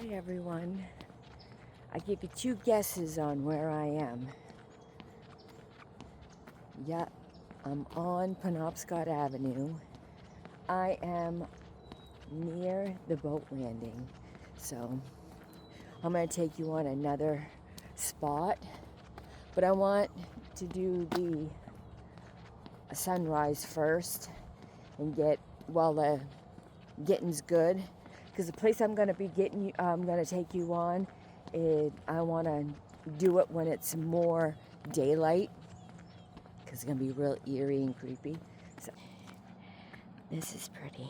Hi everyone. I give you two guesses on where I am. Yeah, I'm on Penobscot Avenue. I am near the boat landing. So I'm going to take you on another spot. But I want to do the sunrise first and get while the getting's good. Because the place I'm going to take you on, I want to do it when it's more daylight, because it's going to be real eerie and creepy. So this is pretty.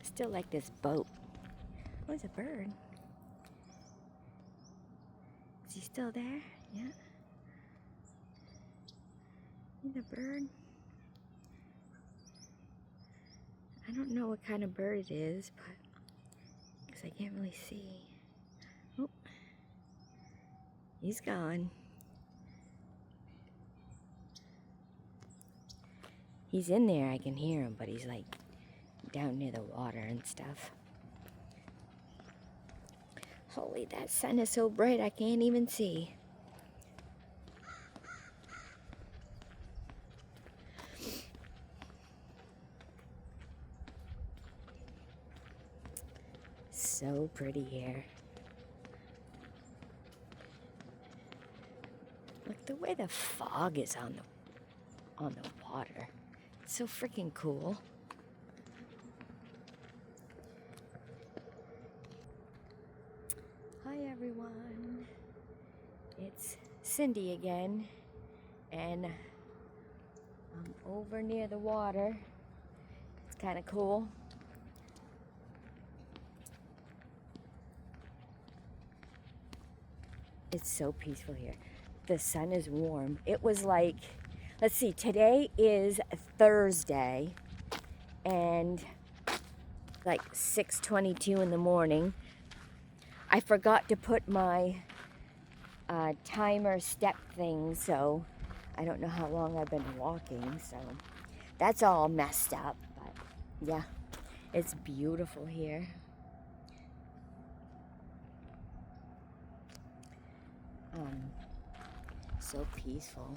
Still like this boat. Oh, it's a bird. Is he still there? Yeah. He's a bird. I don't know what kind of bird it is, but because I can't really see. Oh, he's gone. He's in there, I can hear him, but he's like down near the water and stuff. Holy, that sun is so bright I can't even see. So pretty here. Look, the way the fog is on the water. It's so freaking cool. Hi everyone. It's Cindy again, and I'm over near the water. It's kind of cool. It's so peaceful here. The sun is warm. It was like, let's see, today is Thursday, and like 6:22 in the morning. I forgot to put my timer step thing, so I don't know how long I've been walking, so that's all messed up, but yeah, it's beautiful here. So peaceful.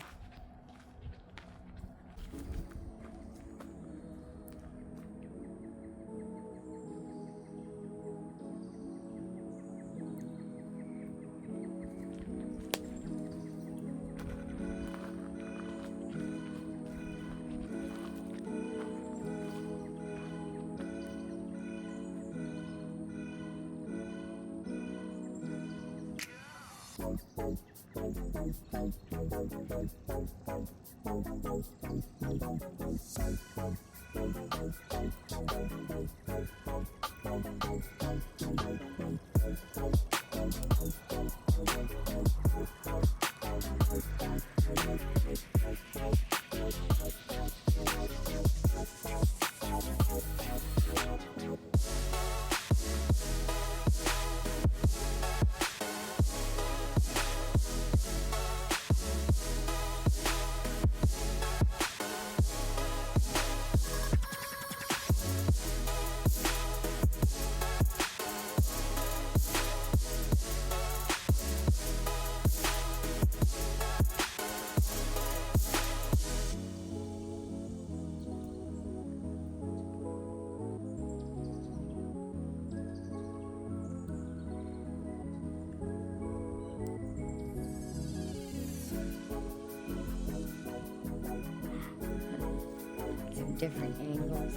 Different angles.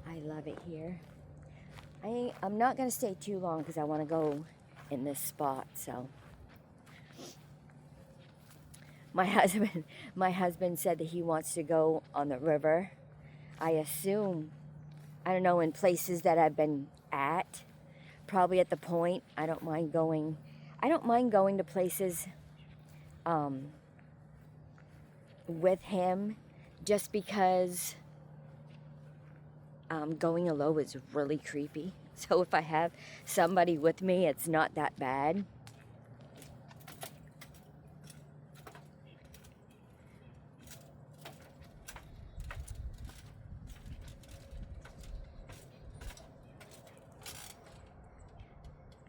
I love it here. I'm not going to stay too long because I want to go in this spot, so. My husband said that he wants to go on the river. I assume, I don't know, in places that I've been at, probably at the point. I don't mind going I don't mind going to places with him, just because going alone is really creepy. So if I have somebody with me, it's not that bad.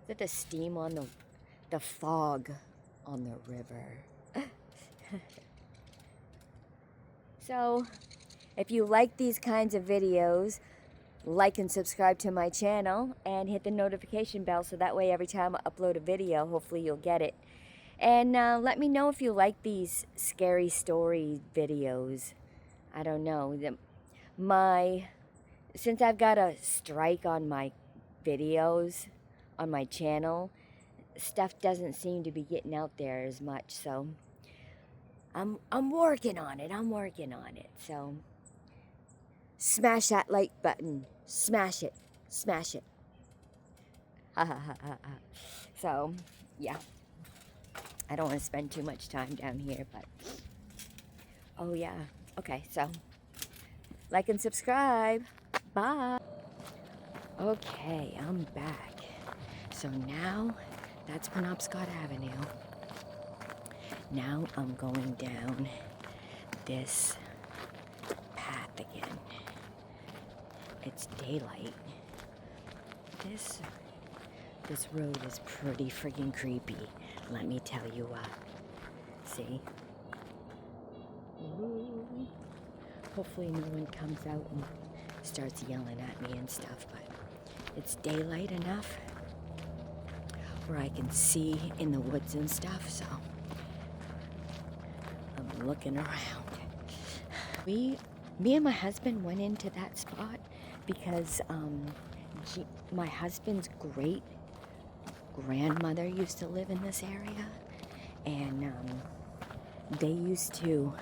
Look at the steam on the fog on the river. So, if you like these kinds of videos, like and subscribe to my channel and hit the notification bell so that way every time I upload a video, hopefully you'll get it. And let me know if you like these scary story videos. I don't know. Since I've got a strike on my videos on my channel, stuff doesn't seem to be getting out there as much, so I'm working on it. I'm working on it. So smash that like button. Smash it. Smash it. Ha ha ha ha ha. So, yeah. I don't want to spend too much time down here, but oh yeah. Okay, so like and subscribe. Bye. Okay, I'm back. So now that's Penobscot Avenue. Now I'm going down this path again. It's daylight. This road is pretty freaking creepy. Let me tell you what. See? Ooh. Hopefully no one comes out and starts yelling at me and stuff, but it's daylight enough where I can see in the woods and stuff, so I'm looking around. Me and my husband went into that spot because my husband's great grandmother used to live in this area, and they used to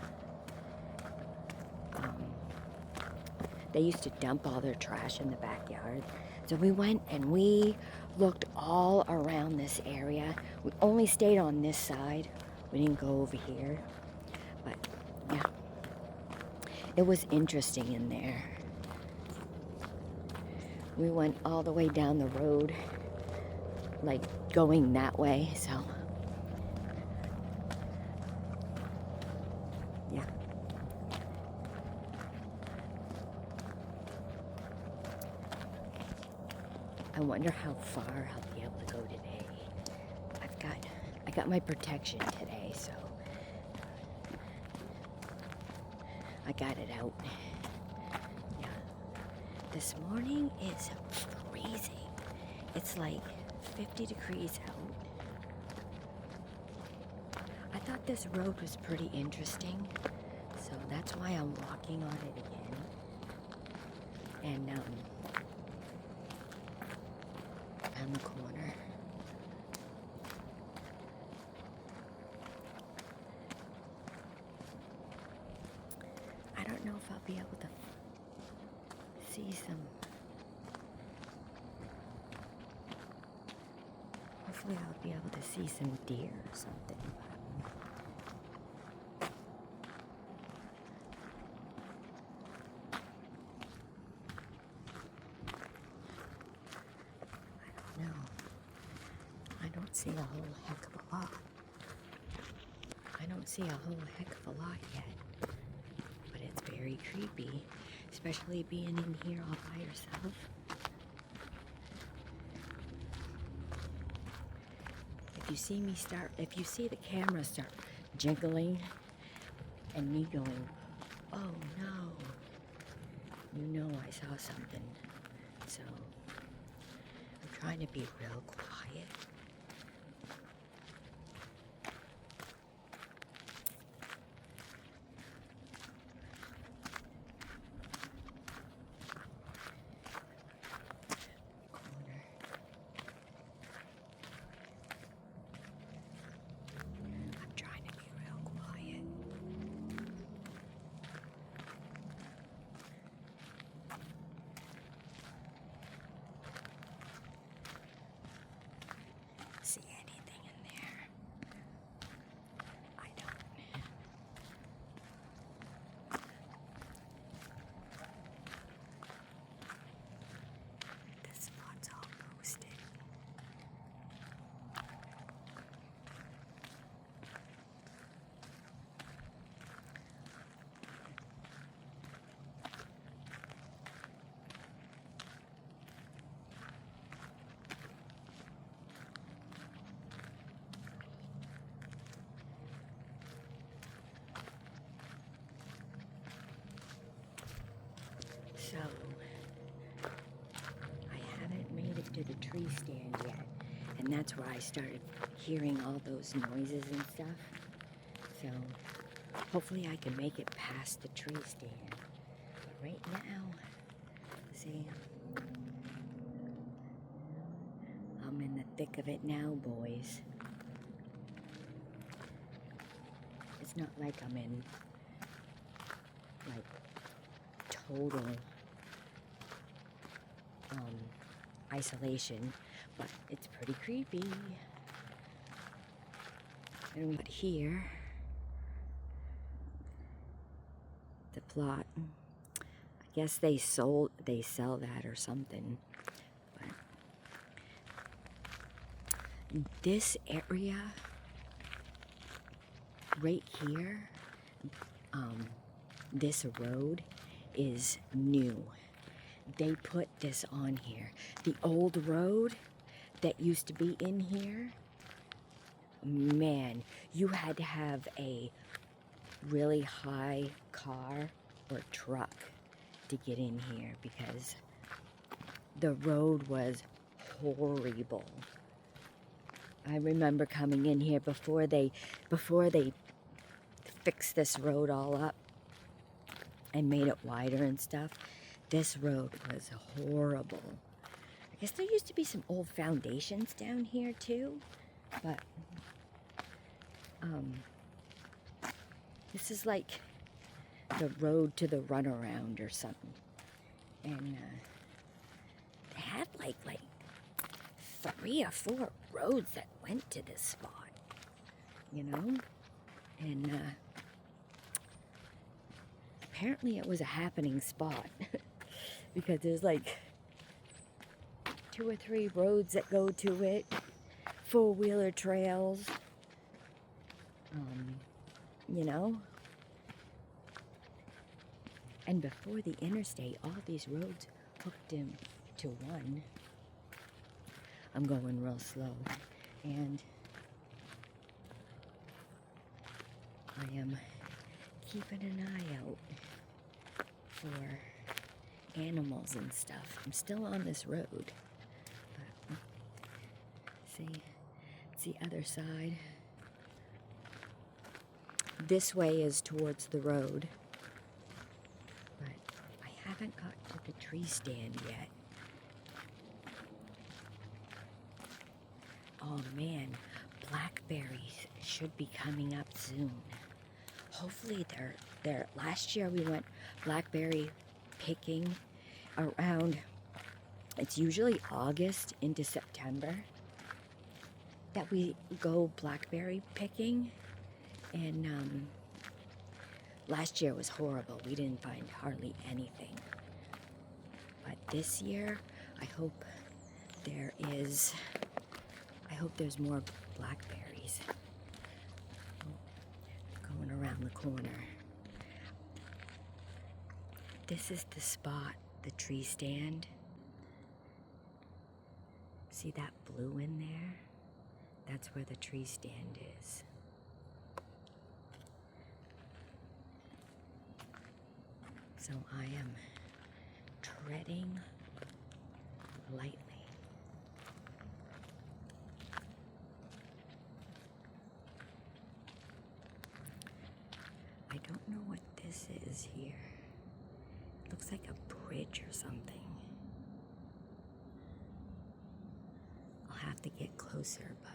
dump all their trash in the backyard. So we went and we looked all around this area. We only stayed on this side. We didn't go over here. But yeah, it was interesting in there. We went all the way down the road, like going that way, so yeah. I wonder how far I'll be able to go today. I got my protection today, so I got it out. Yeah. This morning is freezing. It's like 50 degrees out. I thought this road was pretty interesting, so that's why I'm walking on it again. And on the corner. I don't know if I'll be able to see some. Hopefully I'll be able to see some deer or something. I don't know. I don't see a whole heck of a lot. I don't see a whole heck of a lot yet. But it's very creepy, especially being in here all by yourself. If you see the camera start jiggling and me going, oh no, you know I saw something. So I'm trying to be real quiet. to the tree stand yet. And that's where I started hearing all those noises and stuff. So hopefully I can make it past the tree stand. But right now, see, I'm in the thick of it now, boys. It's not like I'm in, like, total isolation, but it's pretty creepy. And but here, the plot, I guess they sell that or something. But this area right here, this road is new. They put this on here. The old road that used to be in here, man, you had to have a really high car or truck to get in here because the road was horrible. I remember coming in here before they fixed this road all up and made it wider and stuff. This road was horrible. I guess there used to be some old foundations down here too, but this is like the road to the runaround or something. And they had like 3 or 4 roads that went to this spot, you know? And apparently it was a happening spot because there's like 2 or 3 roads that go to it, 4-wheeler trails, you know? And before the interstate, all these roads hooked into one. I'm going real slow, and I am keeping an eye out for animals and stuff. I'm still on this road, but see, it's the other side. This way is towards the road, but I haven't got to the tree stand yet. Oh man, blackberries should be coming up soon. Hopefully they're last year we went blackberry picking around, it's usually August into September that we go blackberry picking. And last year was horrible. We didn't find hardly anything. But this year, I hope there's more blackberries. Going around the corner. This is the spot, the tree stand. See that blue in there? That's where the tree stand is. So I am treading lightly. I don't know what this is here. It looks like a bridge or something. I'll have to get closer, but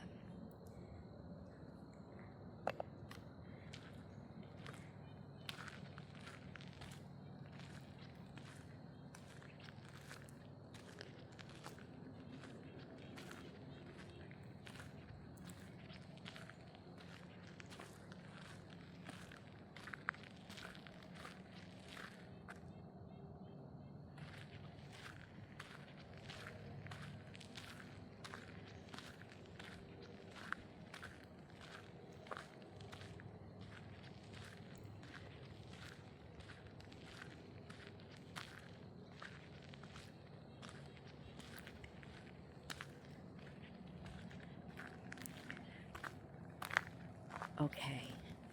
okay,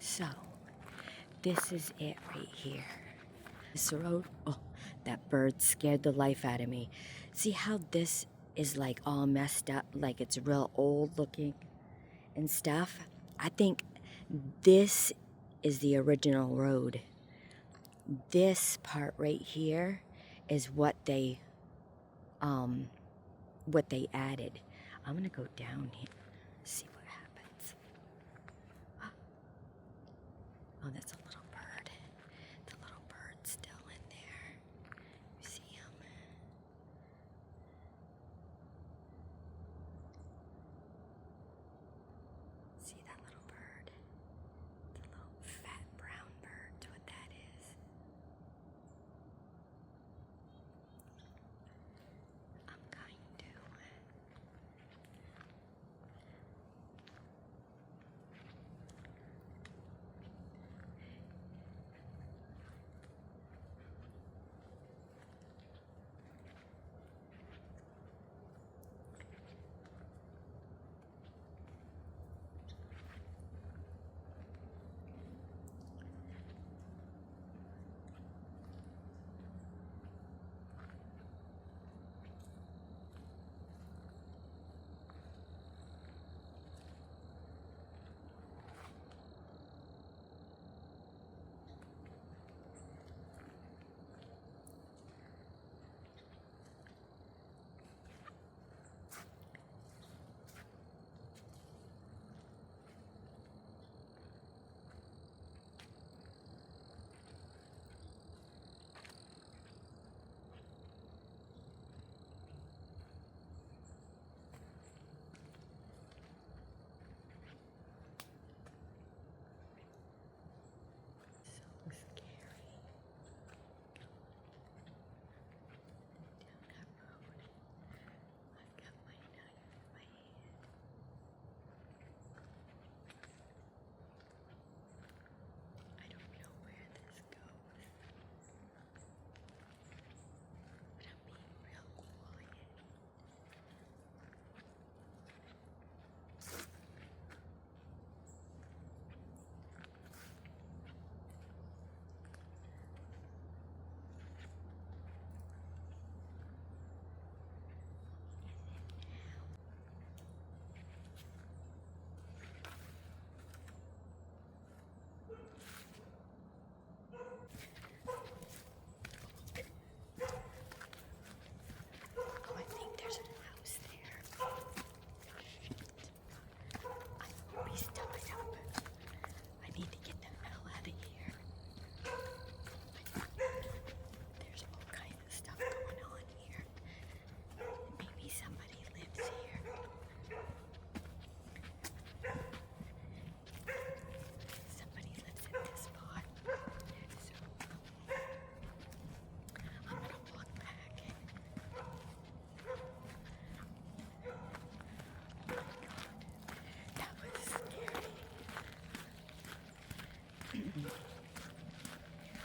so this is it right here. This road, oh, that bird scared the life out of me. See how this is like all messed up, like it's real old looking and stuff. I think this is the original road. This part right here is what they added. I'm gonna go down here, see what happens. Oh, that's a little bird. The little bird's still in there. You see him? See that little bird? The little fat brown bird's what that is. I'm going to.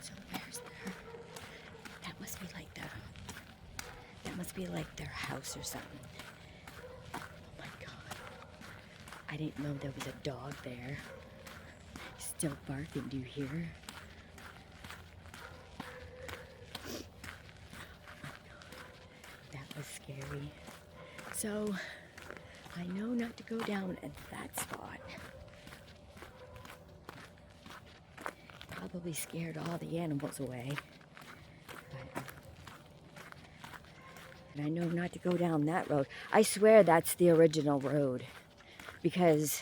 So where's their, that must be like their house or something. Oh my God. I didn't know there was a dog there. He's still barking, do you hear? That was scary. So I know not to go down at that spot. Probably scared all the animals away. And I know not to go down that road. I swear that's the original road. Because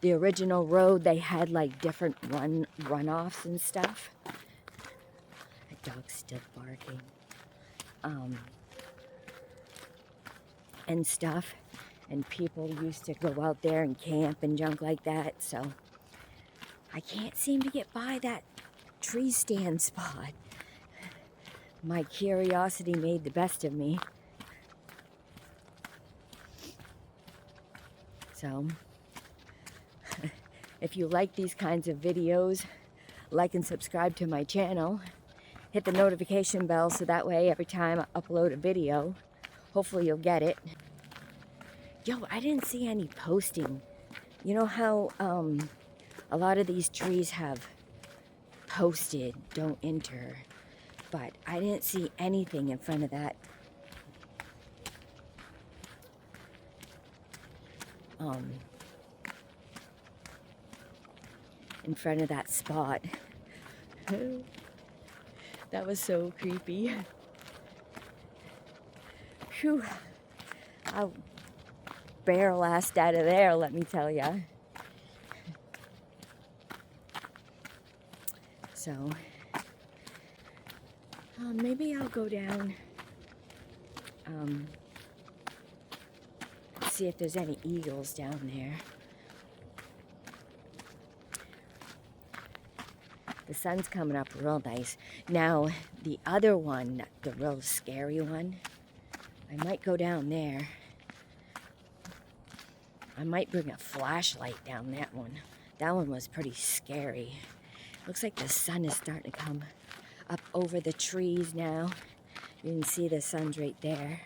the original road, they had like different runoffs and stuff. That dog's still barking. And stuff. And people used to go out there and camp and junk like that. So I can't seem to get by that tree stand spot. My curiosity made the best of me. So, if you like these kinds of videos, like and subscribe to my channel. Hit the notification bell so that way every time I upload a video, hopefully you'll get it. Yo, I didn't see any posting. You know how a lot of these trees have posted, don't enter. But I didn't see anything in front of that in front of that spot. That was so creepy. Phew. I'll barrel assed out of there, let me tell ya. So, maybe I'll go down, see if there's any eagles down there. The sun's coming up real nice. Now, the other one, the real scary one, I might go down there. I might bring a flashlight down that one. That one was pretty scary. Looks like the sun is starting to come up over the trees now. You can see the sun's right there.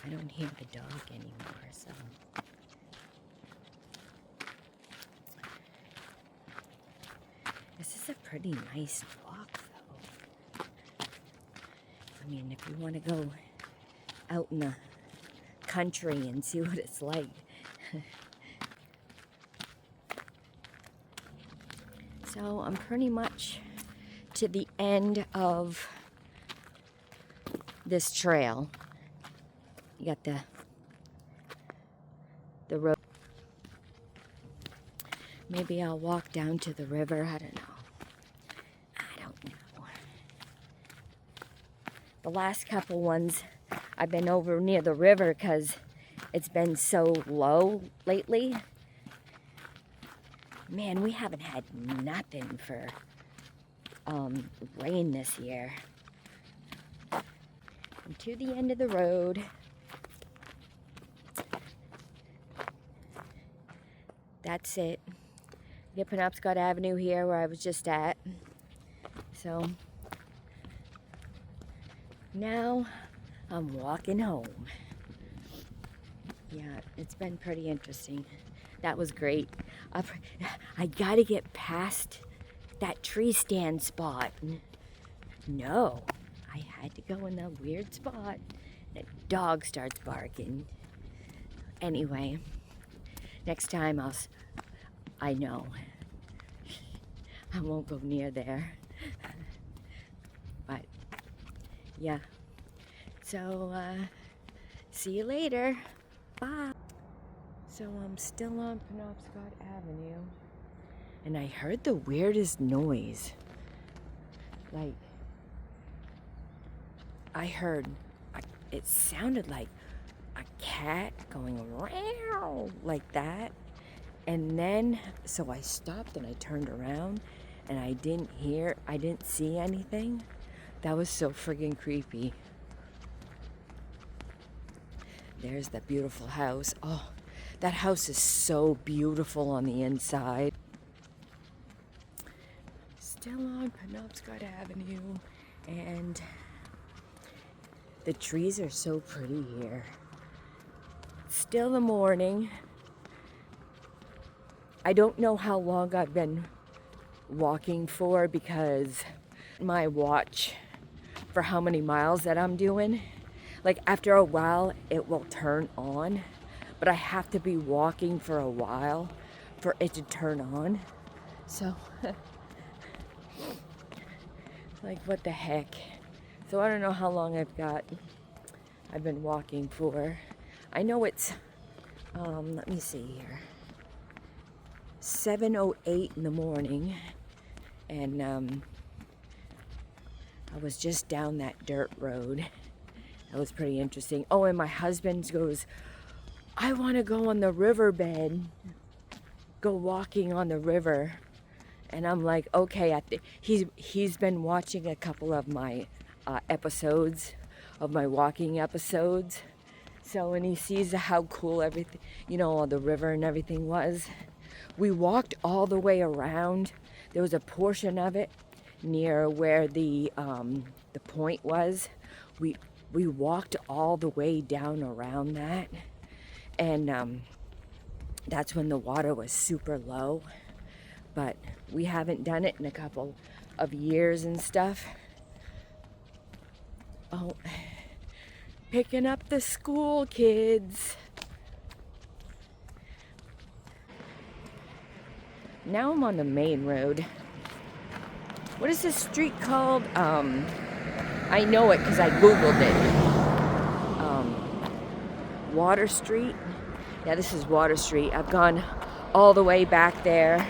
I don't hear the dog anymore, so. This is a pretty nice walk, though. I mean, if you want to go out in the country and see what it's like. So I'm pretty much to the end of this trail. You got the road. Maybe I'll walk down to the river. I don't know. The last couple ones I've been over near the river because it's been so low lately. Man, we haven't had nothing for rain this year. I'm to the end of the road. That's it. Get Penobscot Avenue here where I was just at. So now I'm walking home. Yeah, it's been pretty interesting. That was great. I gotta get past that tree stand spot. No, I had to go in that weird spot. The dog starts barking. Anyway, next time I know. I won't go near there. But, yeah. So, see you later. Bye. So I'm still on Penobscot Avenue, and I heard the weirdest noise. Like, it sounded like a cat going meow like that. And then, so I stopped and I turned around, and I didn't see anything. That was so friggin' creepy. There's the beautiful house. Oh. That house is so beautiful on the inside. Still on Penobscot Avenue, and the trees are so pretty here. Still the morning. I don't know how long I've been walking for because my watch for how many miles that I'm doing, like after a while it will turn on. But I have to be walking for a while for it to turn on. So, like, what the heck? So I don't know how long I've been walking for. I know it's, let me see here, 7:08 in the morning. And I was just down that dirt road. That was pretty interesting. Oh, and my husband goes, I want to go on the riverbed, go walking on the river. And I'm like, okay. He's been watching a couple of my episodes, of my walking episodes. So when he sees how cool everything, the river and everything was. We walked all the way around. There was a portion of it near where the point was. We walked all the way down around that. And that's when the water was super low. But we haven't done it in a couple of years and stuff. Oh, picking up the school kids. Now I'm on the main road. What is this street called? I know it because I Googled it. Water Street. Yeah, this is Water Street. I've gone all the way back there.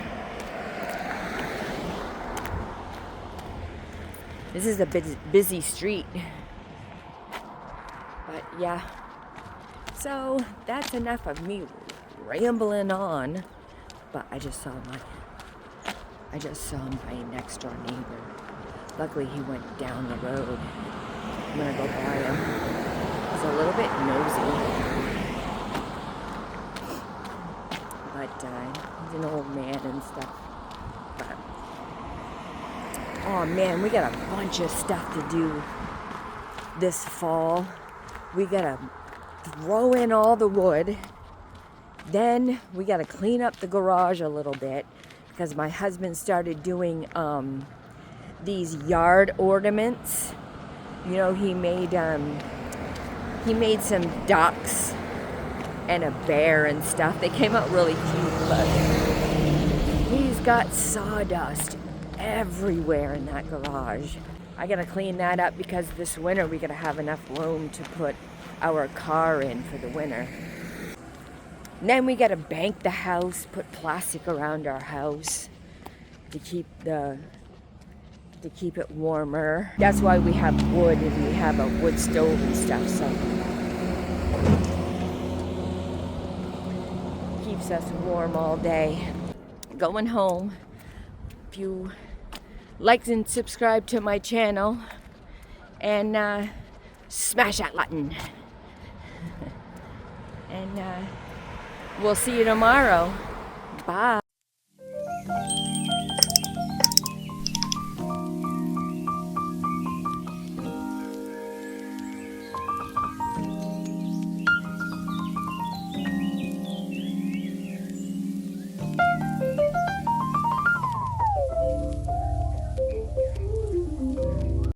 This is a busy street. But yeah. So that's enough of me rambling on. But I just saw my next door neighbor. Luckily he went down the road. I'm gonna go by him. He's a little bit nosy. But he's an old man and stuff. But oh man, we got a bunch of stuff to do this fall. We gotta throw in all the wood. Then we gotta clean up the garage a little bit because my husband started doing these yard ornaments. You know, he made some ducks and a bear and stuff. They came out really cute, but he's got sawdust everywhere in that garage. I gotta clean that up because this winter we gotta have enough room to put our car in for the winter. And then we gotta bank the house, put plastic around our house to keep it warmer. That's why we have wood and we have a wood stove and stuff, so keeps us warm all day. Going home. If you like and subscribe to my channel and smash that button. And we'll see you tomorrow. Bye.